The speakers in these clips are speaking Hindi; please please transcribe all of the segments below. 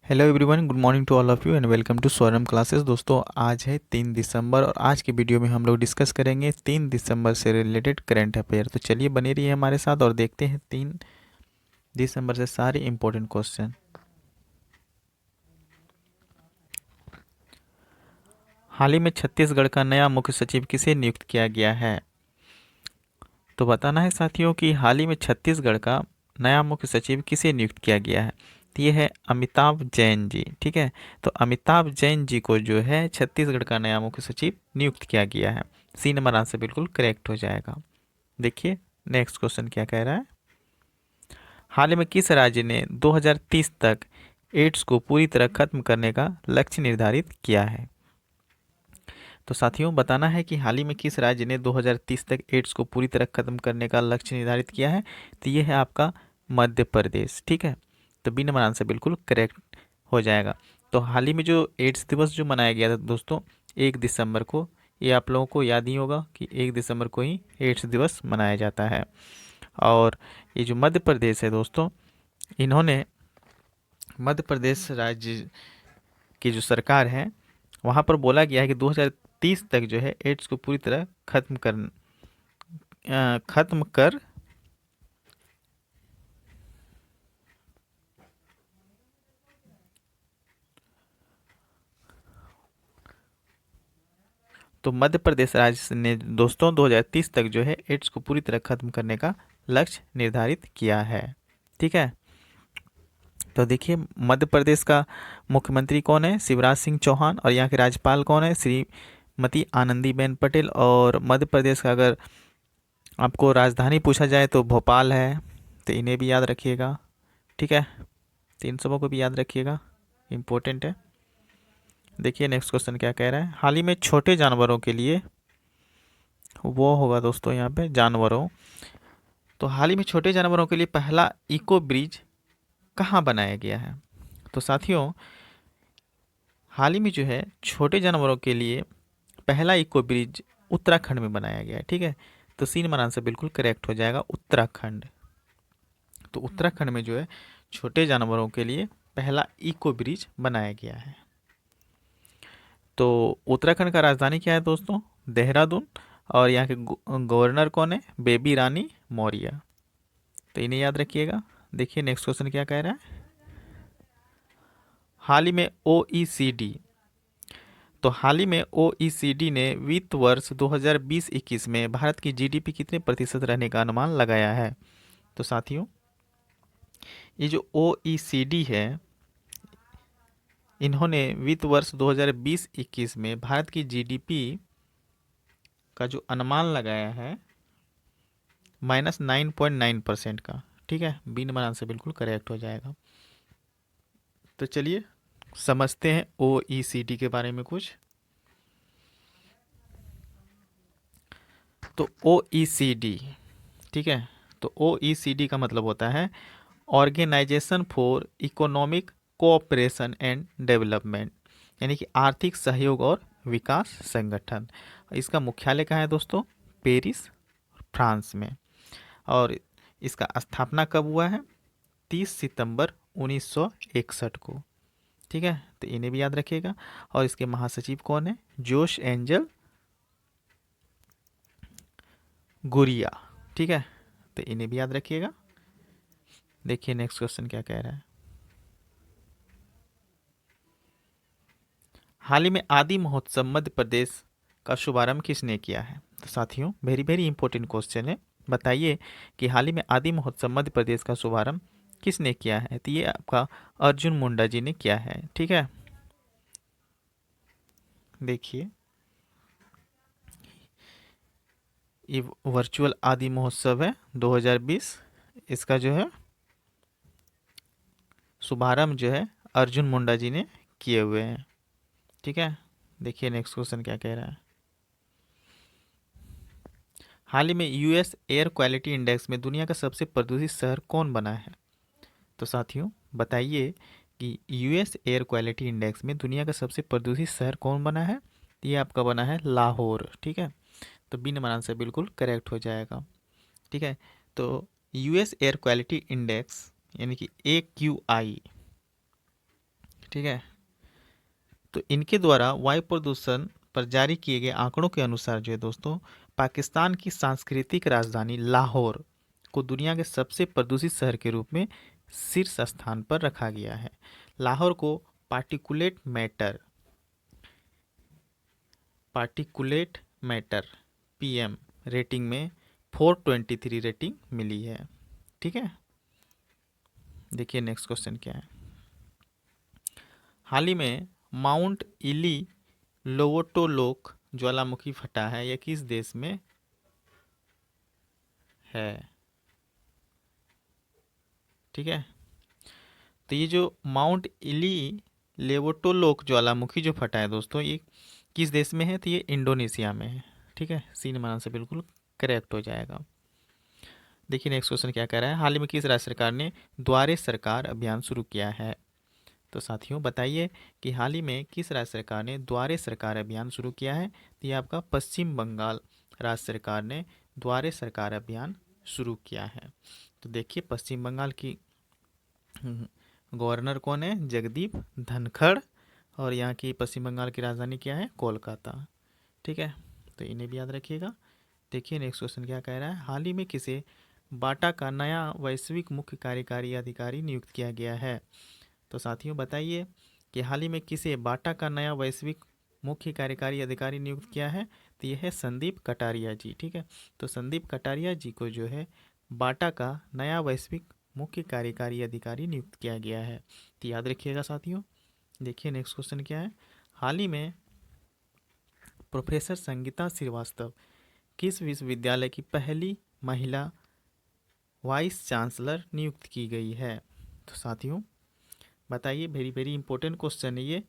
Hello everyone, good morning to all of you and welcome to Swaram classes. दोस्तों, आज है 3 दिसंबर और आज के वीडियो में हम लोग डिस्कस करेंगे 3 दिसंबर से रिलेटेड करंट अफेयर। तो चलिए बने रहिए हमारे साथ और देखते हैं 3 दिसंबर से सारे इंपॉर्टेंट क्वेश्चन। हाल ही में छत्तीसगढ़ का नया मुख्य सचिव किसे नियुक्त किया गया है? तो बताना है साथियों कि हाल ही में छत्तीसगढ़ का नया मुख्य सचिव किसे नियुक्त किया गया है। तो ये है अमिताभ जैन जी। ठीक है, तो अमिताभ जैन जी को जो है छत्तीसगढ़ का नया मुख्य सचिव नियुक्त किया गया है। सी नंबर आंसर बिल्कुल करेक्ट हो जाएगा। देखिए नेक्स्ट क्वेश्चन क्या कह रहा है। हाल ही में किस राज्य ने 2030 तक एड्स को पूरी तरह खत्म करने का लक्ष्य निर्धारित किया है? तो साथियों बताना है कि हाल ही में किस राज्य ने 2030 तक एड्स को पूरी तरह खत्म करने का लक्ष्य निर्धारित किया है। तो ये है आपका मध्य प्रदेश। ठीक है, तो बी नंबर आंसर बिल्कुल करेक्ट हो जाएगा। तो हाल ही में जो एड्स दिवस जो मनाया गया था दोस्तों 1 दिसंबर को, ये आप लोगों को याद ही होगा कि 1 दिसंबर को ही एड्स दिवस मनाया जाता है। और ये जो मध्य प्रदेश है दोस्तों, इन्होंने मध्य प्रदेश राज्य की जो सरकार है वहाँ पर बोला गया है कि 2030 तक जो है एड्स को पूरी तरह खत्म कर तो मध्य प्रदेश राज्य ने दोस्तों 2030 तक जो है एड्स को पूरी तरह खत्म करने का लक्ष्य निर्धारित किया है। ठीक है, तो देखिए मध्य प्रदेश का मुख्यमंत्री कौन है? शिवराज सिंह चौहान। और यहाँ के राज्यपाल कौन है? श्रीमती आनंदीबेन पटेल। और मध्य प्रदेश का अगर आपको राजधानी पूछा जाए तो भोपाल है, तो इन्हें भी याद रखिएगा। ठीक है, तो इन सबों को भी याद रखिएगा, इम्पोर्टेंट है। देखिए नेक्स्ट क्वेश्चन क्या कह रहा है। हाल ही में छोटे जानवरों के लिए वो होगा दोस्तों यहाँ पे जानवरों, तो हाल ही में छोटे जानवरों के लिए पहला इको ब्रिज कहाँ बनाया गया है? तो साथियों हाल ही में जो है छोटे जानवरों के लिए पहला इको ब्रिज उत्तराखंड में बनाया गया है। ठीक है, तो सी नंबर आंसर बिल्कुल करेक्ट हो जाएगा, उत्तराखंड। तो उत्तराखंड में जो है छोटे जानवरों के लिए पहला इको ब्रिज बनाया गया है। तो उत्तराखंड का राजधानी क्या है दोस्तों? देहरादून। और यहाँ के गवर्नर कौन है? बेबी रानी मौर्य। तो इन्हें याद रखिएगा। देखिए नेक्स्ट क्वेश्चन क्या कह रहा है। हाल ही में ओईसीडी, तो हाल ही में ओईसीडी ने वित्त वर्ष 2020-21 में भारत की जीडीपी कितने प्रतिशत रहने का अनुमान लगाया है? तो साथियों ये जो ओईसीडी है, इन्होंने वित्त वर्ष 2020-21 में भारत की जीडीपी का जो अनुमान लगाया है -9.9% का। ठीक है, बी नंबर आंसर बिल्कुल करेक्ट हो जाएगा। तो चलिए समझते हैं ओईसीडी के बारे में कुछ। तो ओईसीडी, ठीक है, तो ओईसीडी का मतलब होता है organisation for economic cooperation and development, यानी कि आर्थिक सहयोग और विकास संगठन। इसका मुख्यालय कहाँ है दोस्तों? पेरिस, फ्रांस में। और इसका स्थापना कब हुआ है? 30 सितंबर 1961 को। ठीक है, तो इन्हें भी याद रखिएगा। और इसके महासचिव कौन है? जोश एंजल गुरिया। ठीक है, तो इन्हें भी याद रखिएगा। देखिए नेक्स्ट क्वेश्चन क्या कह रहा है। हाल ही में आदि महोत्सव मध्य प्रदेश का शुभारंभ किसने किया है? तो साथियों वेरी वेरी इंपॉर्टेंट क्वेश्चन है। बताइए कि हाल ही में आदि महोत्सव मध्य प्रदेश का शुभारंभ किसने किया है? तो ये आपका अर्जुन मुंडा जी ने किया है। ठीक है, देखिए ये वर्चुअल आदि महोत्सव है 2020, इसका जो है शुभारंभ जो है अर्जुन मुंडा जी ने किए हुए हैं। ठीक है, देखिए नेक्स्ट क्वेश्चन क्या कह रहा है। हाल ही में यूएस एयर क्वालिटी इंडेक्स में दुनिया का सबसे प्रदूषित शहर कौन बना है? तो साथियों बताइए कि यूएस एयर क्वालिटी इंडेक्स में दुनिया का सबसे प्रदूषित शहर कौन बना है? ये आपका बना है लाहौर। ठीक है, तो बी नंबर आंसर बिल्कुल करेक्ट हो जाएगा। ठीक है, तो यूएस एयर क्वालिटी इंडेक्स यानी कि AQI ठीक है। तो इनके द्वारा वायु प्रदूषण पर जारी किए गए आंकड़ों के अनुसार जो है दोस्तों, पाकिस्तान की सांस्कृतिक राजधानी लाहौर को दुनिया के सबसे प्रदूषित शहर के रूप में शीर्ष स्थान पर रखा गया है। लाहौर को particulate matter particulate matter PM rating में 423 रेटिंग मिली है। ठीक है। देखिए नेक्स्ट क्वेश्चन क्या है। हाल ही में माउंट इली लोवोटोलोक ज्वालामुखी फटा है, यह किस देश में है? ठीक है। तो ये जो माउंट इली लेवोटोलोक ज्वालामुखी जो फटा है दोस्तों, ये किस देश में है? तो ये इंडोनेशिया में है। ठीक है, सी नंबर आंसर बिल्कुल करेक्ट हो जाएगा। देखिए नेक्स्ट क्वेश्चन क्या कह रहा है। हाल ही में किस राज्य सरकार ने द्वारे सरकार अभियान शुरू किया है? तो साथियों बताइए कि हाल ही में किस राज्य सरकार ने द्वारे सरकार अभियान शुरू किया है? तो ये आपका पश्चिम बंगाल राज्य सरकार ने द्वारे सरकार अभियान शुरू किया है। तो देखिए पश्चिम बंगाल की गवर्नर कौन है? जगदीप धनखड़। और यहाँ की पश्चिम बंगाल की राजधानी क्या है? कोलकाता। ठीक है, तो इन्हें भी याद रखिएगा। देखिए नेक्स्ट क्वेश्चन क्या कह रहा है। हाल ही में किसे बाटा का नया वैश्विक मुख्य कार्यकारी अधिकारी नियुक्त किया गया है? तो साथियों बताइए कि हाल ही में किसे बाटा का नया वैश्विक मुख्य कार्यकारी अधिकारी नियुक्त किया है? तो यह है संदीप कटारिया जी। ठीक है, तो संदीप कटारिया जी को जो है बाटा का नया वैश्विक मुख्य कार्यकारी अधिकारी नियुक्त किया गया है। तो याद रखिएगा साथियों। देखिए नेक्स्ट क्वेश्चन क्या है। हाल ही में प्रोफेसर संगीता श्रीवास्तव किस विश्वविद्यालय की पहली महिला वाइस चांसलर नियुक्त की गई है? तो साथियों बताइए, वेरी वेरी इंपॉर्टेंट क्वेश्चन है ये।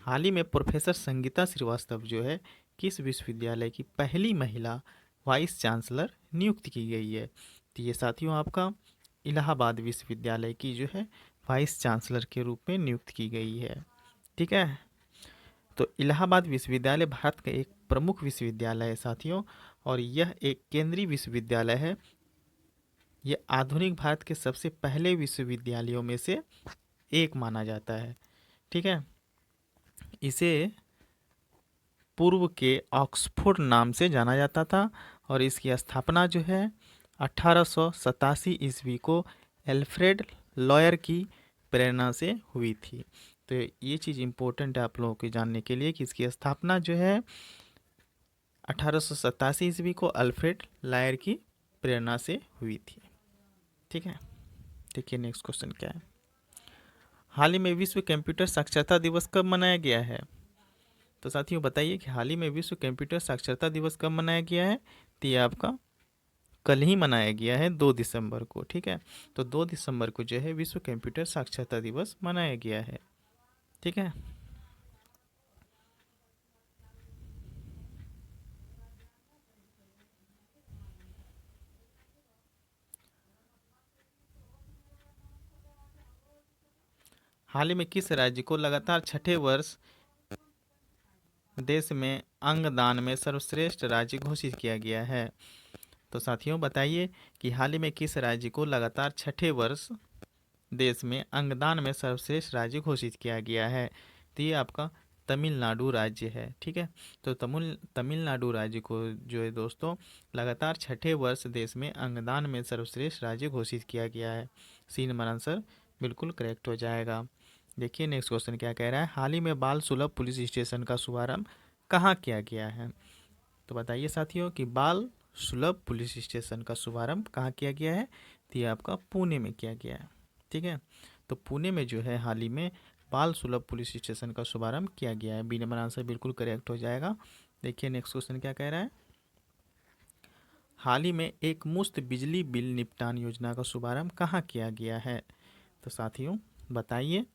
हाल ही में प्रोफेसर संगीता श्रीवास्तव जो है किस विश्वविद्यालय की पहली महिला वाइस चांसलर नियुक्त की गई है? तो ये साथियों आपका इलाहाबाद विश्वविद्यालय की जो है वाइस चांसलर के रूप में नियुक्त की गई है। ठीक है, तो इलाहाबाद विश्वविद्यालय भारत का एक प्रमुख विश्वविद्यालय है साथियों, और यह एक केंद्रीय विश्वविद्यालय है। यह आधुनिक भारत के सबसे पहले विश्वविद्यालयों में से एक माना जाता है। ठीक है, इसे पूर्व के ऑक्सफोर्ड नाम से जाना जाता था, और इसकी स्थापना जो है 1887 ईस्वी को एल्फ्रेड लॉयर की प्रेरणा से हुई थी। तो ये चीज़ इम्पोर्टेंट है आप लोगों के जानने के लिए कि इसकी स्थापना जो है 1887 ईस्वी को अल्फ्रेड लॉयर की प्रेरणा से हुई थी। ठीक है, देखिए नेक्स्ट क्वेश्चन क्या है। हाल ही में विश्व कंप्यूटर साक्षरता दिवस कब मनाया गया है? तो साथियों बताइए कि हाल ही में विश्व कंप्यूटर साक्षरता दिवस कब मनाया गया है? तो ये आपका कल ही मनाया गया है, 2 दिसंबर को। ठीक है, तो 2 दिसंबर को जो है विश्व कंप्यूटर साक्षरता दिवस मनाया गया है। ठीक है, हाल ही में किस राज्य को लगातार छठे वर्ष देश में अंगदान में सर्वश्रेष्ठ राज्य घोषित किया गया है? तो साथियों बताइए कि हाल ही में किस राज्य को लगातार छठे वर्ष देश में अंगदान में सर्वश्रेष्ठ राज्य घोषित किया गया है? तो ये आपका तमिलनाडु राज्य है। ठीक है, तो तमिलनाडु राज्य को जो है दोस्तों लगातार छठे वर्ष देश में अंगदान में सर्वश्रेष्ठ राज्य घोषित किया गया है। सी नंबर आंसर बिल्कुल करेक्ट हो जाएगा। देखिए नेक्स्ट क्वेश्चन क्या कह रहा है। हाल ही में बाल सुलभ पुलिस स्टेशन का शुभारंभ कहाँ किया गया है? तो बताइए साथियों कि बाल सुलभ पुलिस स्टेशन का शुभारंभ कहाँ किया गया है? तो ये आपका पुणे में किया गया है। ठीक है, तो पुणे में जो है हाल ही में बाल सुलभ पुलिस स्टेशन का शुभारंभ किया गया है। बी नंबर आंसर बिल्कुल करेक्ट हो जाएगा। देखिए नेक्स्ट क्वेश्चन क्या कह रहा है। हाल ही में एक मुफ्त बिजली बिल निपटान योजना का शुभारंभ कहाँ किया गया है? तो साथियों बताइए,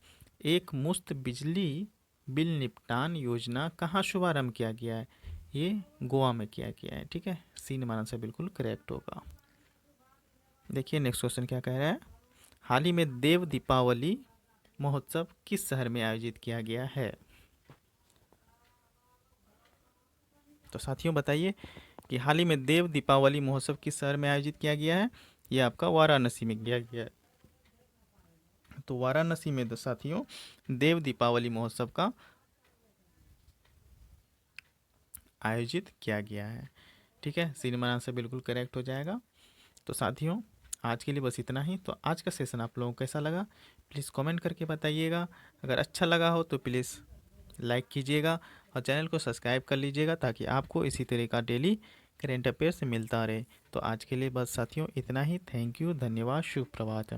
एक मुफ्त बिजली बिल निपटान योजना कहाँ शुभारंभ किया गया है? ये गोवा में किया गया है। ठीक है, सी नंबर आंसर बिल्कुल करेक्ट होगा। देखिए नेक्स्ट क्वेश्चन क्या कह रहा है। हाल ही में देव दीपावली महोत्सव किस शहर में आयोजित किया गया है? तो साथियों बताइए कि हाल ही में देव दीपावली महोत्सव किस शहर में आयोजित किया गया है? यह आपका वाराणसी में किया गया है। तो वाराणसी में साथियों देव दीपावली महोत्सव का आयोजित किया गया है। ठीक है, श्रीमान आंसर बिल्कुल करेक्ट हो जाएगा। तो साथियों आज के लिए बस इतना ही। तो आज का सेशन आप लोगों को कैसा लगा प्लीज़ कमेंट करके बताइएगा। अगर अच्छा लगा हो तो प्लीज़ लाइक कीजिएगा और चैनल को सब्सक्राइब कर लीजिएगा ताकि आपको इसी तरह का डेली करेंट अफेयर्स मिलता रहे। तो आज के लिए बस साथियों इतना ही। थैंक यू, धन्यवाद, शुभ प्रभात।